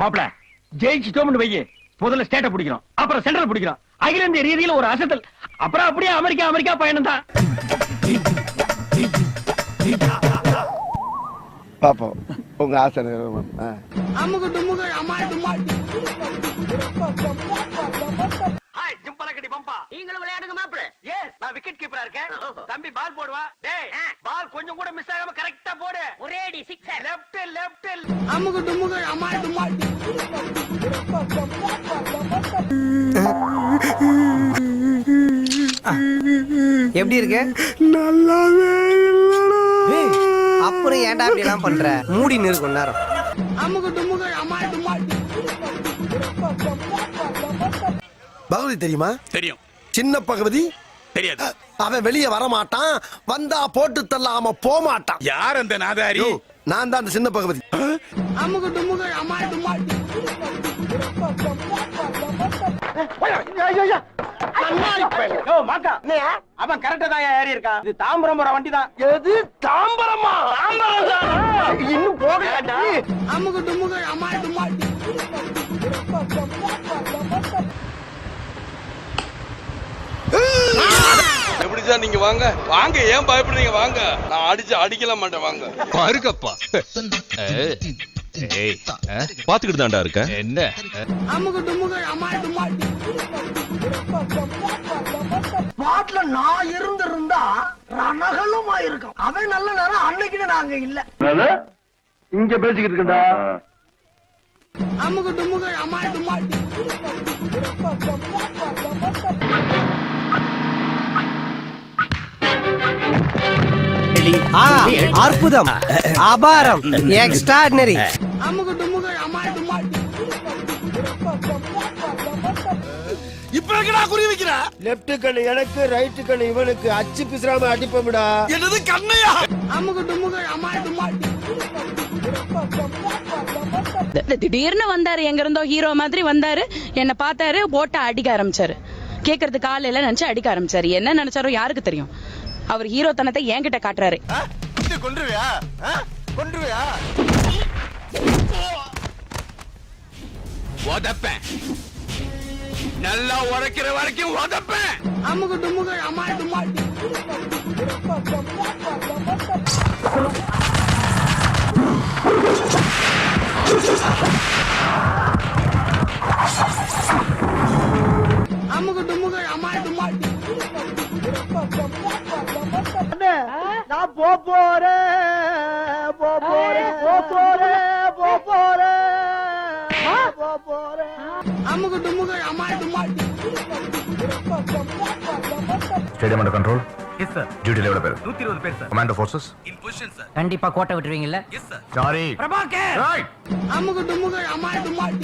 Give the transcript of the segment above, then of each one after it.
மாப்பிள ஜெயிச்சிட்டோம்னு வையே, முதல்ல ஸ்டேட்டை பிடிக்கிறோம், அப்புறம் சென்ட்ரல் பிடிக்கிறோம், அகில இந்திய ரீதியில ஒரு அசத்தல், அப்புறம் அப்படியே அமெரிக்கா அமெரிக்கா பயணம் தான். பாப்போம் உங்க ஆசை நீங்களும் விளையாடுங்க மாப்பிள. எஸ், நான் விக்கெட் கீப்பரா இருக்கேன். தம்பி பால் போடுவா. டேய், பால் கொஞ்சம் கூட மிஸ் ஆகாம கரெக்ட்டா போடு. ஒரே அடி சிக்ஸர். Left left. அமுகு டுமுகு அமால் டுமால். எப்படி இருக்கு? நல்லாவே இல்லடா. அப்புறம் ஏன்டா இப்படி எல்லாம் பண்ற? மூடி நிறு கொஞ்ச நேரம். அமுகு டுமுகு அமால் டுமால். பகவதி தெரியுமா? தெரியும். சின்ன பகவதி தெரியாது. அவன் வெளியே வர மாட்டான், வந்தா போட்டு தள்ளாம போக மாட்டான். யார் அந்த நாதாரி? நான் தான் அந்த சின்ன பகவதி. அமுகு டுமுகு அமால் டுமால். அவன் கரெக்டா தான் ஏறி இருக்கான். இது தாம்பரம் போற வண்டி தான். எது தாம்பரமா? இன்னும் போகலடா. அமுகு டுமுகு அமால் டுமால். எப்படிதான் நீங்க வாங்க வாங்க, ஏன் பயப்படுறீங்க? வாங்க, நான் அடிக்கல மாட்டேன். வாங்க பாருக்கப்பா. பாத்துக்கிட்டு தான்டா இருக்க. என்ன பாட்ல நான் இருந்திருந்தா ரணகலும் ஆயிருக்கும். அவன் நல்ல நேரம் அன்னைக்கு நாங்க இல்ல. இங்க பேசிக்கிட்டு இருக்கா. அமுகு டுமுகு அமால் டுமால். அற்புதம், அபாரம், எக்ஸ்ட்ராடினரி. அமுகு டுமுகு அமால் டுமால். இப்ப எங்கடா குறி வைக்கிற? லெஃப்ட் கண்ணு எனக்கு, ரைட் கண்ணு இவனுக்கு. அச்சு பிசுறாம அடிப்போம்டா. என்னது கண்ணையா? அமுகு டுமுகு அமால் டுமால். திடீர்னு வந்தாரு, எங்க இருந்தோ ஹீரோ மாதிரி வந்தாரு, என்ன பார்த்தாரு, போட்ட அடிக்க ஆரம்பிச்சாரு. கேக்குறதுக்கு ஆள் எல்லாம் நினைச்சு அடிக்க ஆரம்பிச்சாரு. என்ன நினைச்சாரோ யாருக்கு தெரியும். அவர் ஹீரோ தனத்தை என்கிட்ட காட்டுறாரு. கொன்றுவியா? கொன்றுவியா? உதப்பேன், நல்லா உரைக்கிற வரைக்கும் உதப்பேன். அமுகு டுமுகு அமால் டுமால். அமுகு டுமுகு அமால் டுமால். நான் போறேன் அமுகு டுமுகு அமால் டுமால். Stadium under control. Yes sir. டியூட்டில எவ்வளவு பேர்? 120 பேர் sir. Commando forces in position sir. கண்டிப்பா கோட்டை விட்டுருவீங்கல்ல? Yes sir. Sorry Prabhakar. Right. அமுகு டுமுகு அமால் டுமால்.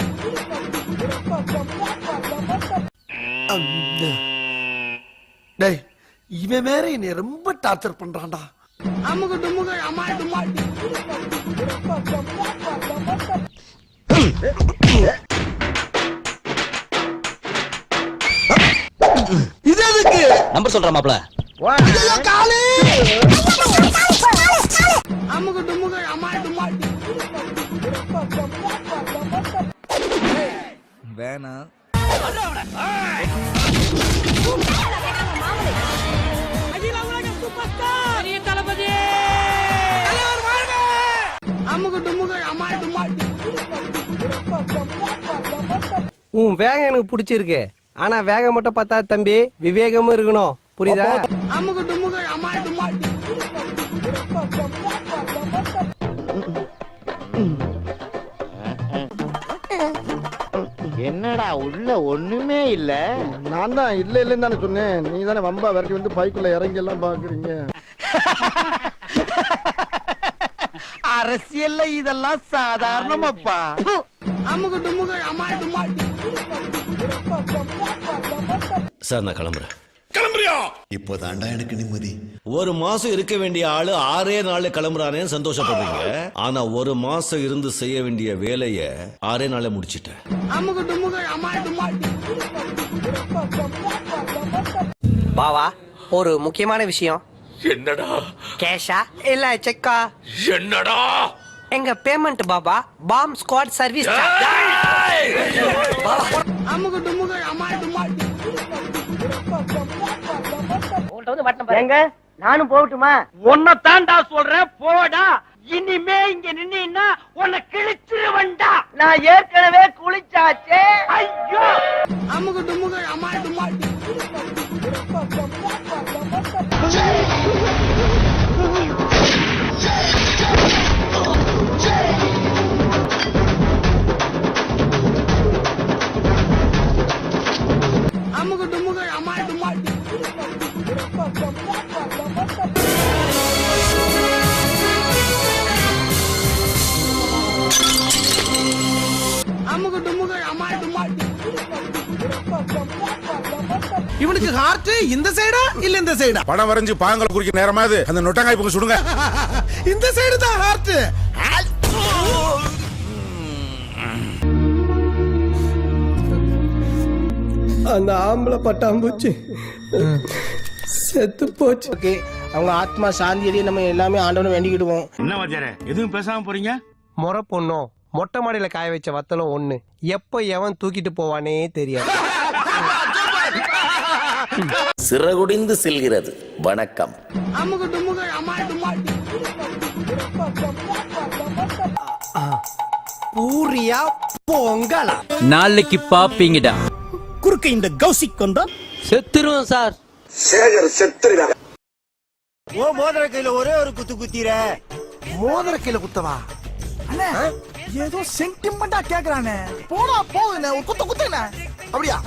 டேய், இவன் வேற என்னை ரொம்ப டார்ச்சர் பண்றான்டா. அமுகு டுமுகு அமால் டுமால். இது எதுக்கு? நம்பர் சொல்ற மாப்ள. காலி. அமுகு டுமுகு அமால் டுமால். வேணா. அமுகு டுமுகு அமால் டுமால். உன் வேகம் எனக்கு பிடிச்சிருக்கு. ஆனா வேகம் மட்டும் பார்த்தா தம்பி, விவேகமும் இருக்கணும். புரியுதா? அமுகு டுமுகு அமால் டுமால். என்னடா உள்ள ஒண்ணுமே இல்ல? நான் தான் இல்ல இல்லன்னு தானே சொன்னேன். நீ தானே வம்பா விரட்டி வந்து பைக்குள்ள இறங்கி எல்லாம் பாக்குறீங்க. அரசியல்ல இதெல்லாம் சாதாரணமாப்பா. அமுகு டுமுகு அமால் டுமால். சார் நான் கிளம்புறேன். கிளம்புறியா? இப்போதாண்டா எனக்கு நிம்மதி. ஒரு மாசம் இருக்க வேண்டிய ஆளு 6 நாள்ல கிளம்புறானேன்னு சந்தோஷப்படுறீங்க. ஆனா ஒரு மாசம் இருந்து செய்ய வேண்டிய வேலைய 6 நாள்ல முடிச்சிட்டேன். அமுகு டுமுகு அமால் டுமால். பாவா, ஒரு முக்கியமான விஷயம். என்னடா? கேஷா இல்ல செக்கா? என்னடா? எங்க பேமெண்ட் பாபா பாம் ஸ்குவாட் சர்வீஸ். அமுகு டுமுகு அம்மா டுமா எங்க நானும் போகட்டுமா? உன்னை தாண்டா சொல்றேன் போடா. இனிமே இங்க நின்னா உன்னை கிழிச்சிருவண்டா. நான் ஏற்கனவே குளிச்சாச்சே. ஐயோ அமுகு டுமுகு அம்மா டுமா அமுகு டுமுகு அம்மா டுமா அமுகு டுமுகு அம்மா டுமா இவனுக்கு ஹார்ட் இந்த சைடா இல்ல இந்த சைடா? படம் வரைஞ்சு பாங்களை குறிக்க நேரமாவது அந்த நொட்டங்காய் பக்கம் சுடுங்க. இந்த சைடு தான் ஹார்ட். அந்த ஆம்பளை பட்டாம்பூச்சி செத்து போச்சு. ஓகே, அவங்க ஆத்மா சாந்தி அடைய நம்ம எல்லாமே ஆண்டவனை வேண்டிக்கிடுவோம். என்ன வாத்தியாரே எதுவும் பேசாம போறீங்க? முறை பொண்ணும் மொட்டை மாடியில காய வச்ச வத்தலும் ஒண்ணு. எப்ப எவன் தூக்கிட்டு போவானே தெரியாது. சிறகுடிந்து செல்கிறது. வணக்கம். அமுகு டுமுகு அம்மா டுமா பூரியா பொங்கலா? நாளைக்கு பாப்பீங்கடா. குறுக்க இந்த கௌசிக் கொண்டா செத்துருவோம் சார். ஓ மோதிர கையில ஒரே ஒரு குத்து குத்திர. மோதிர கீழ குத்தவா? அண்ணே ஏதோ சென்டிமெண்டா கேக்குறானே. போடா போகுதுண்ணே, ஒரு குத்த குத்துண்ணே. அப்படியா?